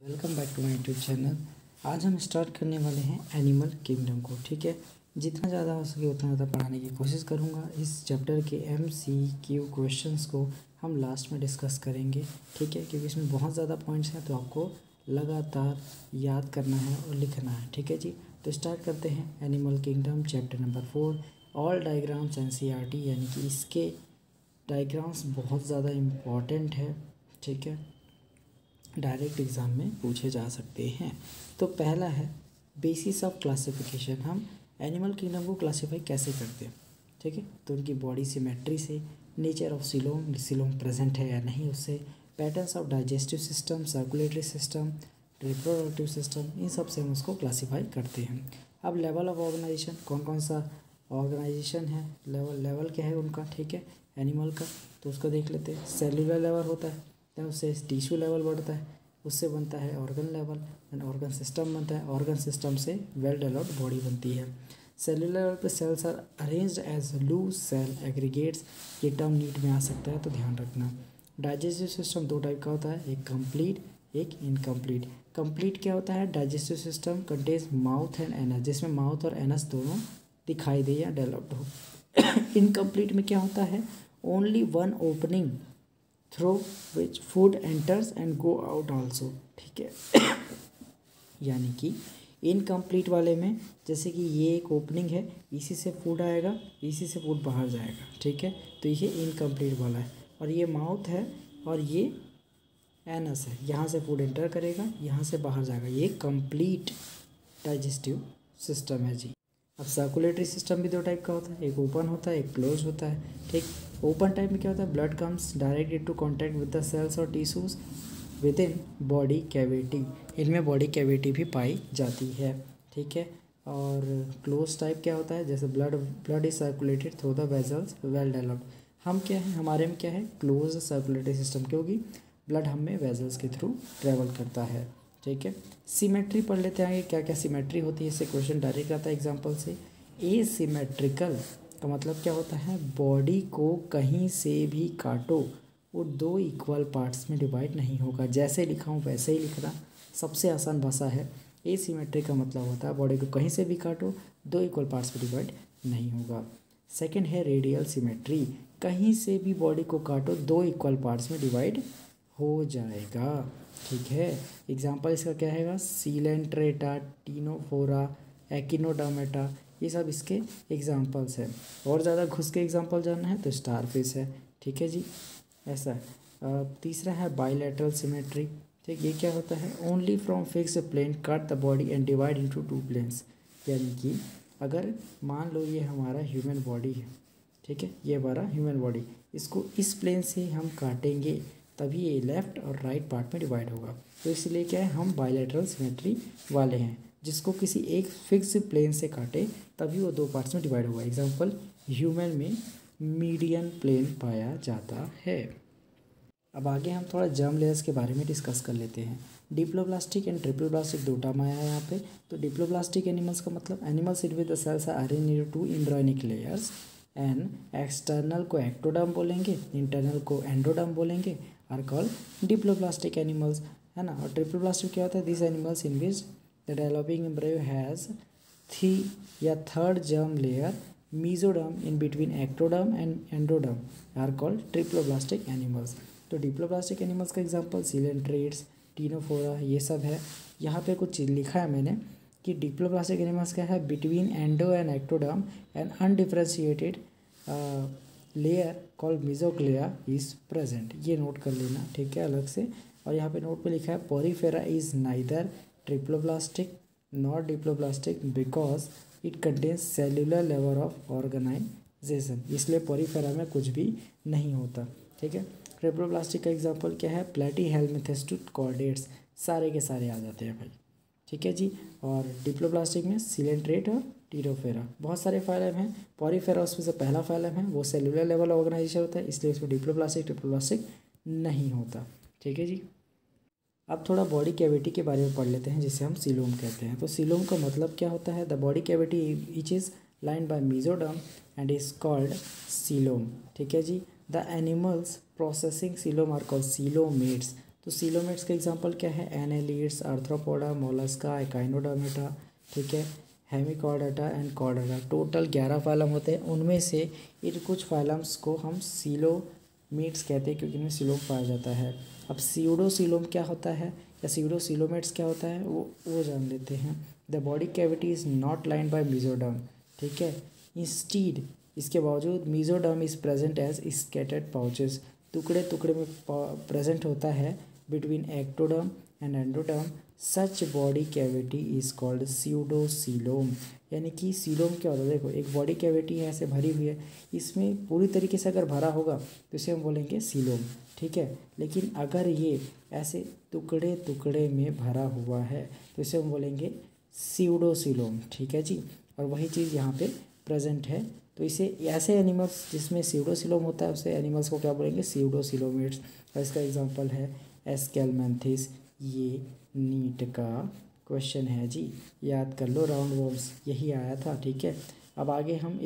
Welcome back to my YouTube channel. आज हम start करने वाले हैं एनिमल किंगडम को। ठीक है, जितना ज़्यादा हो सके उतना ज़्यादा पढ़ाने की कोशिश करूँगा। इस चैप्टर के MCQ क्वेश्चंस को हम लास्ट में डिस्कस करेंगे। ठीक है, क्योंकि इसमें बहुत ज़्यादा पॉइंट्स हैं तो आपको लगातार याद करना है और लिखना है। ठीक है जी, तो स्टार्ट करते हैं। Animal kingdom chapter number 4 all diagrams NCERT, यानी कि इसके डायग्राम्स बहुत ज़्यादा इम्पॉर्टेंट है। ठीक है, डायरेक्ट एग्ज़ाम में पूछे जा सकते हैं। तो पहला है बेसिस ऑफ क्लासिफिकेशन। हम एनिमल किंगडम को क्लासीफाई कैसे करते हैं। ठीक है, तो उनकी बॉडी सिमेट्री से, नेचर ऑफ सिलोम प्रेजेंट है या नहीं उससे, patterns of digestive system, circulatory system, reproductive system, इन सब से हम उसको क्लासीफाई करते हैं। अब लेवल ऑफ ऑर्गेनाइजेशन, कौन कौन सा ऑर्गेनाइजेशन है, लेवल क्या है उनका। ठीक है, एनिमल का, तो उसको देख लेते हैं। सेलुलर लेवल होता है, देन उससे टिश्यू लेवल बढ़ता है, उससे बनता है organ level, then organ system बनता है, ऑर्गन सिस्टम से वेल डेवलप्ड बॉडी बनती है। सेलुलर लेवल पे cells are arranged as loose cell aggregates, ये टर्म नीट में आ सकता है तो ध्यान रखना। डाइजेस्टिव सिस्टम दो टाइप का होता है, एक कंप्लीट एक इनकम्प्लीट। कंप्लीट क्या होता है, digestive system contains mouth and anus, जिसमें माउथ और एनस दोनों दिखाई दे या डेवलप्ड हो। इनकम्प्लीट में क्या होता है, only one opening through which food enters and go out also. ठीक है, यानी कि इनकम्प्लीट वाले में जैसे कि ये एक ओपनिंग है, इसी से फूड आएगा, इसी से फूड बाहर जाएगा। ठीक है, तो ये इनकम्प्लीट वाला है। और ये माउथ है और ये एनस है, यहाँ से फूड एंटर करेगा, यहाँ से बाहर जाएगा। ये कंप्लीट डाइजेस्टिव सिस्टम है जी। अब सर्कुलेटरी सिस्टम भी दो टाइप का होता है, एक ओपन होता है, एक क्लोज होता है। ठीक, ओपन टाइप में क्या होता है, blood comes direct into contact with the cells और tissues within body cavity, इनमें बॉडी कैविटी भी पाई जाती है। ठीक है, और क्लोज टाइप क्या होता है, जैसे blood is circulated through the vessels well developed. हम क्या है, हमारे में क्या है, क्लोज सर्कुलेटरी सिस्टम, क्योंकि ब्लड हम में वेजल्स के थ्रू ट्रेवल करता है। ठीक है, सिमेट्री पढ़ लेते हैं आगे, क्या क्या सिमेट्री होती है। इससे क्वेश्चन डायरेक्ट आता है एग्जाम्पल से। एसिमेट्रिकल का मतलब क्या होता है, बॉडी को कहीं से भी काटो वो दो इक्वल पार्ट्स में डिवाइड नहीं होगा। जैसे लिखा हूँ वैसे ही लिखना, सबसे आसान भाषा है। एसिमेट्री का मतलब होता है बॉडी को कहीं से भी काटो दो इक्वल पार्ट्स में डिवाइड नहीं होगा। सेकेंड है रेडियल सिमेट्री, कहीं से भी बॉडी को काटो दो इक्वल पार्ट्स में डिवाइड हो जाएगा। ठीक है, एग्जाम्पल इसका क्या है, सीलेंट्रेटा, टीनोफोरा, एकिनोडर्मेटा, ये सब इसके एग्जाम्पल्स हैं। और ज़्यादा घुस के एग्जाम्पल जानना है तो स्टारफिश है। ठीक है जी, ऐसा है। तीसरा है बाइलेटरल सिमेट्री। ठीक, ये क्या होता है, only from fix plane cut the body and divide into two planes, यानी कि अगर मान लो ये हमारा ह्यूमन बॉडी है। ठीक है, ये हमारा ह्यूमन बॉडी, इसको इस प्लेन से हम काटेंगे तभी ये लेफ़्ट और राइट पार्ट में डिवाइड होगा। तो इसलिए क्या है, हम बाइलेटरल सिमेट्री वाले हैं, जिसको किसी एक फिक्स प्लेन से काटे तभी वो दो पार्ट्स में डिवाइड होगा। एग्जांपल, ह्यूमन में मीडियन प्लेन पाया जाता है। अब आगे हम थोड़ा जर्म लेयर्स के बारे में डिस्कस कर लेते हैं। डिप्लोब्लास्टिक एंड ट्रिप्लोब्लास्टिक दो टर्म आया है यहाँ पे। तो डिप्लोब्लास्टिक एनिमल्स का मतलब animals with the cells are arranged into two embryonic layers, and external को एक्टोडर्म बोलेंगे, इंटरनल को एंडोडर्म बोलेंगे, आर कॉल्ड डिप्लोब्लास्टिक एनिमल्स, है ना। और ट्रिप्लोब्लास्टिक क्या होता है, this animals in which the developing embryo has three या third germ layer mesoderm in between ectoderm and endoderm are called triploblastic animals. तो डिप्लोब्लास्टिक एनिमल्स का एग्जांपल सीलेंट्रेट्स, टीनोफोरा, ये सब है। यहाँ पे कुछ लिखा है मैंने कि डिप्लोब्लास्टिक एनिमल्स क्या है, between endo and ectoderm and undifferentiated layer called mesoglea is present, ये नोट कर लेना। ठीक है, अलग से। और यहाँ पे नोट पे लिखा है Porifera is neither triploblastic not diploblastic because it contains cellular level of organisation, इसलिए पोरीफेरा में कुछ भी नहीं होता। ठीक है, ट्रिप्लोब्लास्टिक का एग्जांपल क्या है, प्लेटीहेल्मिन्थस टू कॉर्डेट्स, सारे के सारे आ जाते हैं भाई। ठीक है जी, और डिप्लोब्लास्टिक में सीलेंट्रेट और टीरोफेरा, बहुत सारे फाइलम हैं। पॉरीफेरा उसमें से पहला फाइलम है, वो सेलुलर लेवल ऑर्गेनाइजेशन होता है, इसलिए उसमें डिप्लोब्लास्टिक ट्रिप्लोब्लास्टिक नहीं होता। ठीक है जी, अब थोड़ा बॉडी कैविटी के बारे में पढ़ लेते हैं, जिसे हम सीलोम कहते हैं। तो सीलोम का मतलब क्या होता है, the body cavity which is lined by mesoderm and is called coelom. ठीक है जी, the animals processing coelom are called coelomates. तो सीलोमेट्स का एग्जांपल क्या है, एनालिड्स, आर्थ्रोपोडा, मोलस्का, एकाइनोडर्मेटा, ठीक है, hemichordata and chordata. Total 11 phylum होते हैं, उनमें से इन कुछ फाइलम्स को हम सीलोमेट्स कहते हैं क्योंकि इनमें सीलोम पाया जाता है। अब सीडोसीलोम क्या होता है या सीडोसीलोमेट्स क्या होता है वो जान लेते हैं। The body cavity is not lined by mesoderm, ठीक है, इंस्टीड इसके बावजूद mesoderm is present as scattered pouches, टुकड़े टुकड़े में प्रेजेंट होता है between ectoderm and endoderm. Such body cavity is called pseudocoelom. यानी कि सीलोम क्या होता है, देखो एक बॉडी कैविटी है ऐसे भरी हुई है, इसमें पूरी तरीके से अगर भरा होगा तो इसे हम बोलेंगे सीलोम, ठीक है। लेकिन अगर ये ऐसे टुकड़े टुकड़े में भरा हुआ है तो इसे हम बोलेंगे सीडोसीलोम, ठीक है जी। और वही चीज़ यहाँ पे प्रेजेंट है, तो इसे ऐसे एनिमल्स जिसमें सीडोसीलोम होता है उसे एनिमल्स को क्या बोलेंगे, सीडोसीलोमेट्स। और इसका एग्जांपल है एस्केलमेंथिस। ये नीट का क्वेश्चन है जी, याद कर लो, राउंड वॉर्म्स यही आया था, ठीक है। अब आगे हम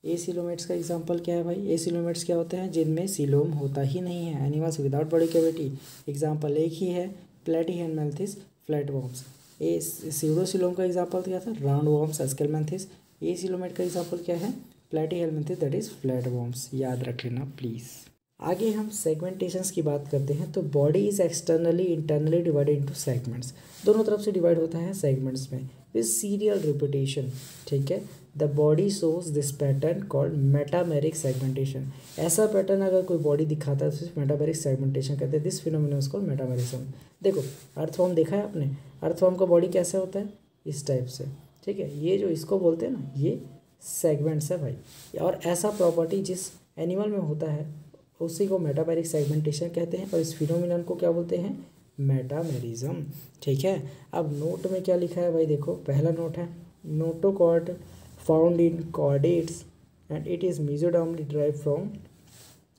एसिलोमेट्स का एग्जांपल क्या है भाई, एसिलोमेट्स क्या होते हैं, जिनमें सीलोम होता ही नहीं है, animals without body cavity. Example एक ही है, प्लेटीहेलमिन्थिस, फ्लैटवर्म्स। ए सीडोसीलोम का एग्जांपल क्या था, राउंड वॉर्म्स, एस्केलमेंथिस। एसिलोमेट का एग्जांपल क्या है, प्लेटीहेलमिन्थिस, दैट इज फ्लैटवर्म्स, याद रख लेना प्लीज़। आगे हम सेगमेंटेशंस की बात करते हैं। तो body is externally internally divided into segments, दोनों तरफ से डिवाइड होता है सेगमेंट्स में विद सीरियल रिपीटेशन, ठीक है। The body shows this pattern called metameric segmentation. ऐसा पैटर्न अगर कोई बॉडी दिखाता है तो उसे मेटामेरिक सेगमेंटेशन कहते हैं। This phenomenon is called metamerism. देखो अर्थवॉर्म देखा है आपने, अर्थवॉर्म का बॉडी कैसे होता है, इस टाइप से, ठीक है। ये जो इसको बोलते हैं ना, ये सेगमेंट्स है भाई। और ऐसा प्रॉपर्टी जिस एनिमल में होता है उसी को मेटामेरिक सेगमेंटेशन कहते हैं, और इस फिनोमिनन को क्या बोलते हैं, मेटामेरिज्म, ठीक है। अब नोट में क्या लिखा है भाई, देखो पहला नोट है, notochord found in chordates and it is mesodermally derived from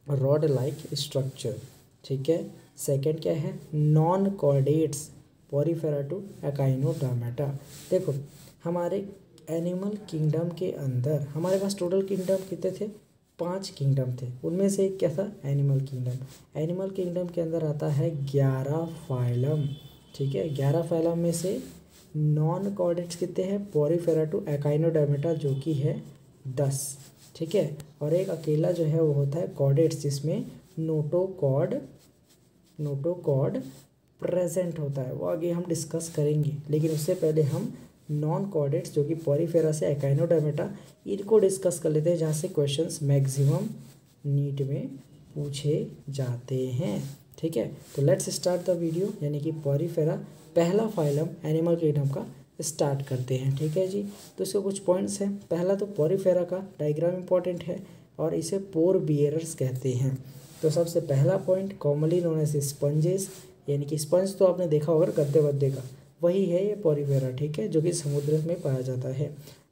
rod like structure, ठीक है। सेकंड क्या है, non chordates Porifera to Echinodermata. देखो हमारे एनिमल किंगडम के अंदर हमारे पास टोटल किंगडम कितने थे, 5 किंगडम थे, उनमें से एक क्या था, एनिमल किंगडम। एनिमल किंगडम के अंदर आता है 11 फाइलम, ठीक है। 11 फाइलम में से नॉन कॉर्डेट्स कितने हैं, पॉरीफेरा टू एकाइनोडर्मेटा जो कि है 10, ठीक है। और एक अकेला जो है वो होता है कॉर्डेट्स, जिसमें नोटोकॉर्ड प्रेजेंट होता है, वो आगे हम डिस्कस करेंगे। लेकिन उससे पहले हम नॉन कॉर्डेट्स जो कि पॉरीफेरा से एकाइनोडर्मेटा, इनको डिस्कस कर लेते हैं, जहाँ से क्वेश्चंस मैक्सिमम नीट में पूछे जाते हैं, ठीक है। तो लेट्स स्टार्ट द वीडियो, यानी कि पॉरीफेरा पहला फाइलम एनिमल किंगडम का स्टार्ट करते हैं, ठीक है जी। तो इसके कुछ पॉइंट्स हैं। पहला तो पॉरीफेरा का डायग्राम इंपॉर्टेंट है और इसे पोर बियरर्स कहते हैं। तो सबसे पहला point, commonly known as sponges, यानी कि स्पंज तो आपने देखा होगा गद्दे वद्दे का, वही है ये पॉरीफेरा, ठीक है, जो कि समुद्र में पाया जाता है।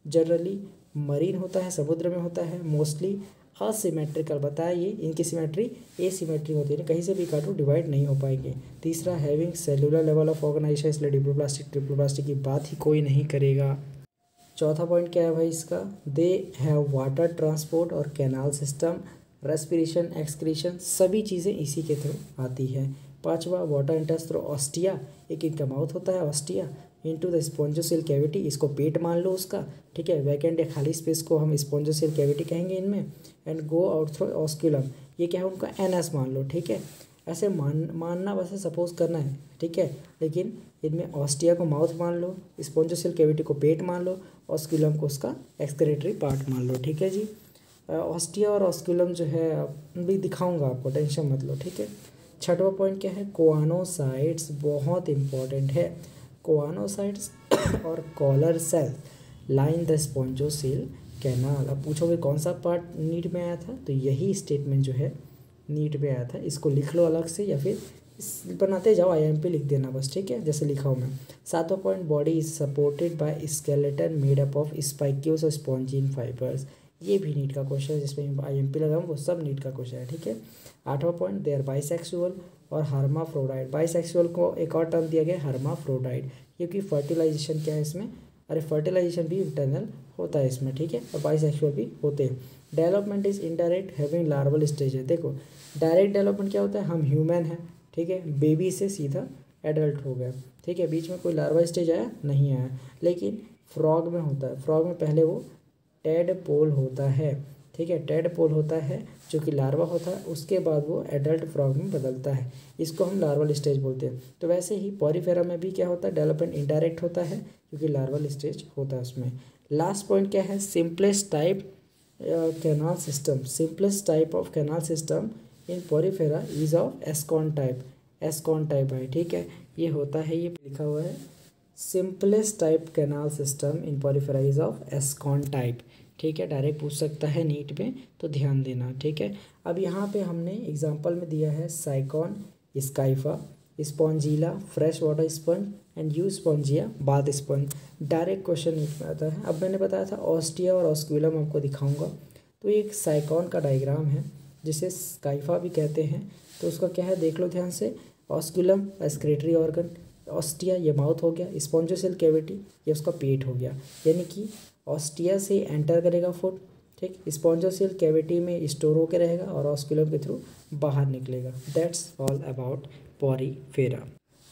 जनरली मरीन होता है, समुद्र में होता है, मोस्टली असिमेट्रिकल बताया, ये इनकी सिमेट्री एसिमेट्री होती है, कहीं से भी काटो डिवाइड नहीं हो पाएंगे। तीसरा, having cellular level of organisation, इसलिए ट्रिप्लोप्लास्टिक की बात ही कोई नहीं करेगा। चौथा पॉइंट क्या है भाई इसका, दे हैव वाटर ट्रांसपोर्ट और कैनाल सिस्टम, रेस्पिरेशन, एक्सक्रीशन, सभी चीज़ें इसी के थ्रू आती है। पांचवा, वाटर एंटर्स थ्रू ऑस्टिया, एक इनका माउथ होता है ऑस्टिया, इनटू द स्पॉन्जोसेल कैविटी, इसको पेट मान लो उसका, ठीक है। वैकेंट या खाली स्पेस को हम स्पॉन्जोसेल कैविटी कहेंगे इनमें। And go out through osculum, ये क्या है उनका एनएस मान लो, ठीक है। ऐसे मानना वैसे सपोज करना है, ठीक है। लेकिन इनमें ऑस्टिया को माउथ मान लो, स्पॉन्जोसेल कैविटी को पेट मान लो, ऑस्क्यूलम को उसका एक्सक्रेटरी पार्ट मान लो, ठीक है जी। ऑस्टिया और ऑस्क्यूलम जो है भी दिखाऊंगा आपको, टेंशन मत लो, ठीक है। छठवां पॉइंट क्या है, कोआनोसाइट्स, बहुत इंपॉर्टेंट है। कोआनोसाइट्स और collar cell line the spongocoel canal. अब पूछोगे कौन सा पार्ट नीट में आया था, तो यही स्टेटमेंट जो है नीट में आया था। इसको लिख लो अलग से या फिर बनाते जाओ, IMP लिख देना बस, ठीक है, जैसे लिखा हूँ मैं। सातवां point, body is supported by skeleton made up of spicules और स्पॉन्जिन फाइबर्स, ये भी नीट का क्वेश्चन है, जिसमें IMP लगाऊँ वो सब नीट का क्वेश्चन है, ठीक है। आठवां पॉइंट, दे आर बाइसेक्सुअल और हर्माफ्रोडाइट। बाइसेक्सुअल को एक और टर्म दिया गया हर्माफ्रोडाइट, क्योंकि फर्टिलाइजेशन क्या है इसमें, अरे फर्टिलाइजेशन भी इंटरनल होता है इसमें, ठीक है, और बाइसेक्सुअल भी होते हैं। Development is indirect having larval stage है। देखो डायरेक्ट डेवलपमेंट क्या होता है, हम ह्यूमन हैं, ठीक है, बेबी से सीधा एडल्ट हो गया, ठीक है, बीच में कोई लार्वा स्टेज आया नहीं आया। लेकिन फ्रॉग में होता है, फ्रॉग में पहले वो टेडपोल होता है, ठीक है, टेडपोल होता है जो कि लार्वा होता है, उसके बाद वो एडल्ट फ्रॉग में बदलता है, इसको हम लार्वल स्टेज बोलते हैं। तो वैसे ही पॉरीफेरा में भी क्या होता है, डेवलपमेंट इनडायरेक्ट होता है क्योंकि लार्वल स्टेज होता है उसमें। लास्ट पॉइंट क्या है, simplest type canal system, simplest type of canal system in porifera is of ascon type, ascon type है, ठीक है, ये होता है, ये लिखा हुआ है simplest type canal system in porifera is of ascon type, ठीक है, डायरेक्ट पूछ सकता है नीट में, तो ध्यान देना, ठीक है। अब यहाँ पे हमने एग्जांपल में दिया है sycon, scypha, spongilla, fresh water sponge and Euspongia, bath sponge. Direct question NEET में आता है। अब मैंने बताया था ऑस्टिया और ऑस्क्यूलम आपको दिखाऊंगा, तो ये एक साइकॉन का डायग्राम है जिसे स्काइफा भी कहते हैं, तो उसका क्या है देख लो ध्यान से। ऑस्क्यूलम एक्सक्रीटरी ऑर्गन, ऑस्टिया ये माउथ हो गया, स्पॉन्जोसेल कैविटी ये उसका पेट हो गया, यानी कि ऑस्टिया से एंटर करेगा फूड, ठीक, स्पॉन्जोसेल कैविटी में स्टोर होकर रहेगा और ऑस्क्यूलम के थ्रू बाहर निकलेगा। That's all about Porifera.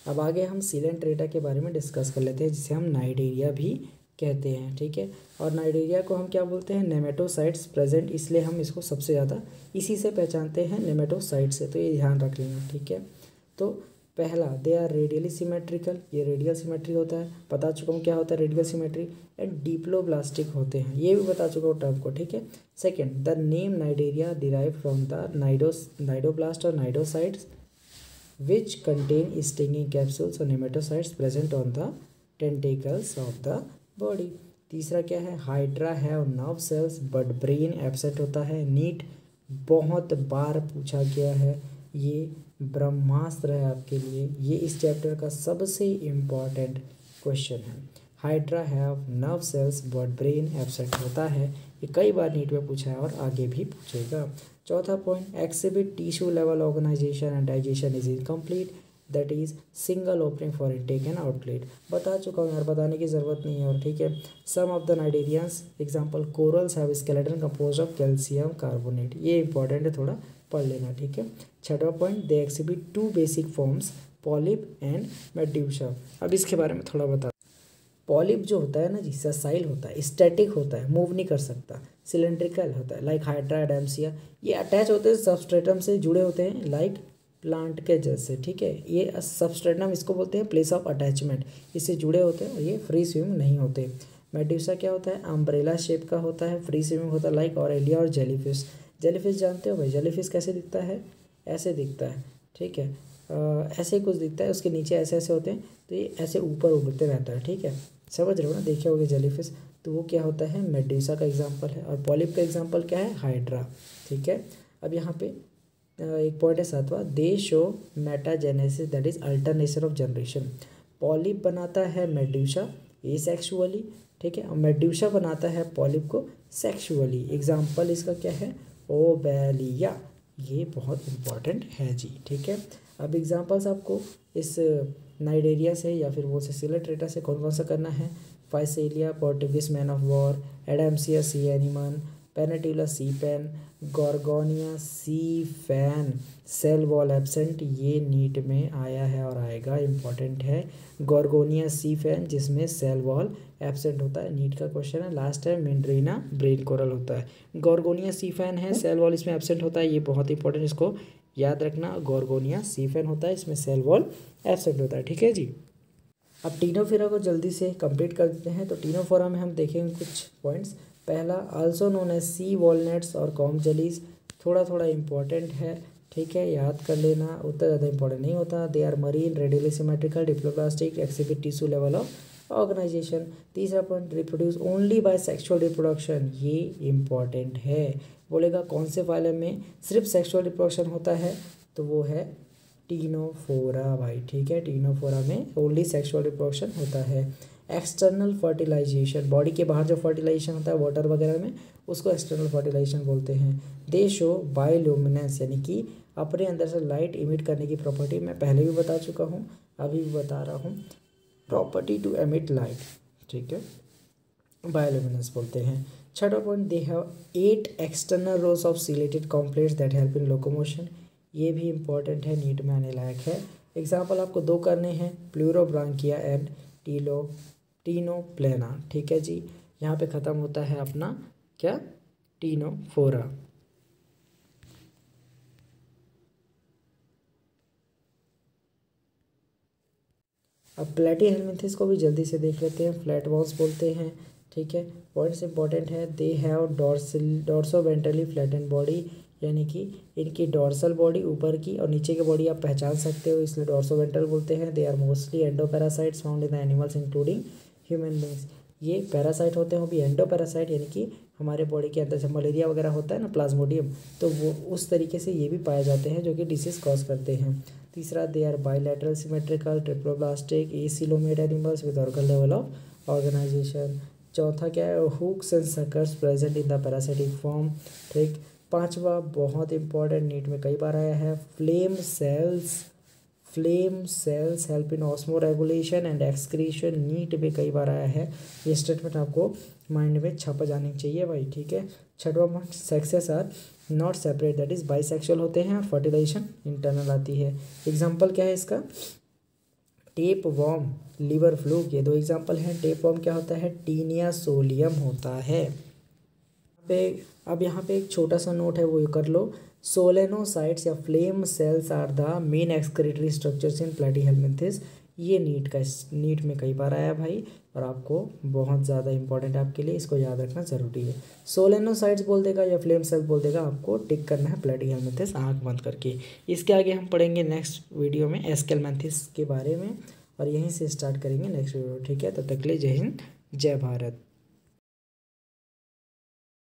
अब आगे हम सिलेंट्रेटा के बारे में डिस्कस कर लेते हैं, जिसे हम नाइडेरिया भी कहते हैं, ठीक है। और नाइडेरिया को हम क्या बोलते हैं, नेमेटोसाइट्स प्रेजेंट, इसलिए हम इसको सबसे ज़्यादा इसी से पहचानते हैं, नेमेटोसाइट से, तो ये ध्यान रख लेना, ठीक है। तो पहला, दे आर रेडियली सिमेट्रिकल, ये रेडियल सिमेट्री होता है, बता चुका हूँ क्या होता है रेडियल सिमेट्री, एंड डिप्लोब्लास्टिक होते हैं, ये भी बता चुका हूँ टर्म को, ठीक है। Second, the name Cnidaria derive from the cnidoblast और नाइडोसाइट्स which contain stinging capsules or nematocytes present on the tentacles of the body। तीसरा क्या है, hydra have nerve cells but brain absent होता है, नीट बहुत बार पूछा गया है, ये ब्रह्मास्त्र है आपके लिए, ये इस चैप्टर का सबसे इम्पॉर्टेंट क्वेश्चन है। Hydra have nerve cells but brain absent होता है, ये कई बार नीट में पूछा है और आगे भी पूछेगा। चौथा point, exhibit tissue level organisation and digestion is incomplete, that is single opening for intake and outlet. बता चुका हूँ यार, बताने की ज़रूरत नहीं है, और ठीक है। Some of the cnidarians example, corals have skeleton compose of calcium carbonate, ये इंपॉर्टेंट है, थोड़ा पढ़ लेना, ठीक है। छठवां point, they exhibit two basic forms, polyp and medusa. अब इसके बारे में थोड़ा बता। पॉलिप जो होता है ना जी, ससाइल होता है, स्टैटिक होता है, मूव नहीं कर सकता, सिलेंड्रिकल होता है लाइक हाइड्रा एडेम्सिया, ये अटैच होते हैं सबस्ट्रेटम से जुड़े होते हैं लाइक प्लांट के जैसे, ठीक है। ये सबस्ट्रेटम इसको बोलते हैं प्लेस ऑफ अटैचमेंट, इससे जुड़े होते हैं और ये फ्री स्विमिंग नहीं होते। मेड्यूसा क्या होता है, अम्ब्रेला शेप का होता है, फ्री स्विमिंग होता है लाइक ऑरेलिया और जेलीफिश। जेलीफिश जानते हो भाई, जेलीफिश कैसे दिखता है, ऐसे दिखता है, ठीक है, ऐसे कुछ दिखता है, उसके नीचे ऐसे ऐसे होते हैं, तो ये ऐसे ऊपर उड़ते रहता है, ठीक है, समझ रहे हो ना, देखे होगे जेलीफिश, तो वो क्या होता है, मेड्यूसा का एग्जांपल है। और पॉलिप का एग्जांपल क्या है, हाइड्रा, ठीक है। अब यहाँ पे एक पॉइंट है सातवां, दे show metagenesis that is alternation of generation. Polyp बनाता है मेड्यूसा ए सेक्शुअली, ठीक है, और मेड्यूसा बनाता है पॉलिप को सेक्शुअली। एग्जाम्पल इसका क्या है, ओबेलिया, ये बहुत इंपॉर्टेंट है जी, ठीक है। अब एग्जांपल्स आपको इस नाइडेरिया से या फिर वो सिलेंट्रेटा से कौन कौन सा करना है, Physalia Portuguese man of war, Adamsia sea anemone, Pennatula sea pen, Gorgonia sea fan, cell wall absent, ये नीट में आया है और आएगा, इंपॉर्टेंट है। गॉर्गोनिया सी फैन जिसमें सेल वॉल एब्सेंट होता है, नीट का क्वेश्चन है। लास्ट है मेंड्रीना ब्रेन कोरल होता है, गॉर्गोनिया सी फैन है, सेल वॉल इसमें एब्सेंट होता है, ये बहुत इंपॉर्टेंट, इसको याद रखना। गॉर्गोनिया सी फैन होता है, इसमें सेल वॉल एब्सेंट होता है, ठीक है जी। अब टीनोफोरा को जल्दी से कंप्लीट कर देते हैं। तो टीनोफोरा में हम देखेंगे कुछ पॉइंट्स। पहला, आल्सो नोन एज सी वॉलनट्स और कॉम जेलीज, थोड़ा थोड़ा इंपॉर्टेंट है, ठीक है, याद कर लेना, उतना ज़्यादा इंपॉर्टेंट नहीं होता। They are marine, radially symmetrical, diploblastic, exhibit tissue level of organization. तीसरा point, reproduce only by sexual reproduction, ये इंपॉर्टेंट है। बोलेगा कौन से फाइलम में सिर्फ सेक्सुअल रिप्रोडक्शन होता है, तो वो है टीनोफोरा भाई, ठीक है, टीनोफोरा में ओनली सेक्सुअल रिप्रोडक्शन होता है। एक्सटर्नल फर्टिलाइजेशन, बॉडी के बाहर जो फर्टिलाइजेशन होता है वाटर वगैरह में, उसको एक्सटर्नल फर्टिलाइजेशन बोलते हैं। दे शो बायोल्यूमिनेंस, यानी कि अपने अंदर से लाइट इमिट करने की प्रॉपर्टी, मैं पहले भी बता चुका हूँ, अभी भी बता रहा हूँ, प्रॉपर्टी टू एमिट लाइट, ठीक है, बायोल्यूमिनेंस बोलते हैं। छठा point, they have 8 external rose of chelated complex that help in locomotion, ये भी इम्पॉर्टेंट है, नीट में आने लायक है। एग्जाम्पल आपको 2 करने हैं, प्लूरोब्रांकिया एंड टीनोप्लेना। ठीक है जी, यहाँ पे ख़त्म होता है अपना क्या, टीनोफोरा। अब प्लेटीहेल्मिंथेस को भी जल्दी से देख लेते हैं। फ्लैट वॉल्स बोलते हैं, ठीक है। पॉइंट्स इंपॉर्टेंट है, दे हैव डॉर्सोवेंट्रली फ्लैटेंड बॉडी, यानी कि इनकी डॉर्सल बॉडी ऊपर की और नीचे की बॉडी आप पहचान सकते हो, इसलिए डॉर्सोवेंट्रल बोलते हैं। They are mostly endoparasites found in the animals including human beings. ये पैरासाइट होते हैं, वो भी एंडोपैरासाइट, यानी कि हमारे बॉडी के अंदर जब मलेरिया वगैरह होता है ना, प्लाज्मोडियम, तो वो उस तरीके से ये भी पाए जाते हैं जो कि डिसीज कॉज करते हैं। तीसरा, they are bilateral symmetrical triploblastic acoelomate animals with organ level of organisation. चौथा क्या है, hooks and suckers present in the parasitic form. ठीक। पांचवा बहुत इंपॉर्टेंट, नीट में कई बार आया है, flame cells help in osmoregulation and excretion. NEET में कई बार आया है, ये स्टेटमेंट आपको माइंड में छप जानी चाहिए भाई। ठीक है। छठवां, sexes are not separate, that is bisexual होते हैं, फर्टिलाइजेशन इंटरनल आती है। एग्जाम्पल क्या है इसका, टेप वॉर्म, लिवर फ्लू, ये 2 एग्जाम्पल हैं। टेप वॉर्म क्या होता है, टीनिया सोलियम होता है। अब यहाँ पे एक छोटा सा नोट है, वो कर लो। सोलेनोसाइट्स या flame cells are the main excretory structures in platyhelminthes. ये नीट में कई बार आया भाई, और आपको बहुत ज़्यादा इंपॉर्टेंट है आपके लिए, इसको याद रखना ज़रूरी है। सोलेनोसाइट्स बोल देगा या फ्लेम सेल बोल देगा, आपको टिक करना है प्लेटीहेल्मिंथेस आँख बंद करके। इसके आगे हम पढ़ेंगे नेक्स्ट वीडियो में एस्केलमेंथिस के बारे में, और यहीं से स्टार्ट करेंगे नेक्स्ट वीडियो। ठीक है, तब तक के लिए जय हिंद, जय भारत।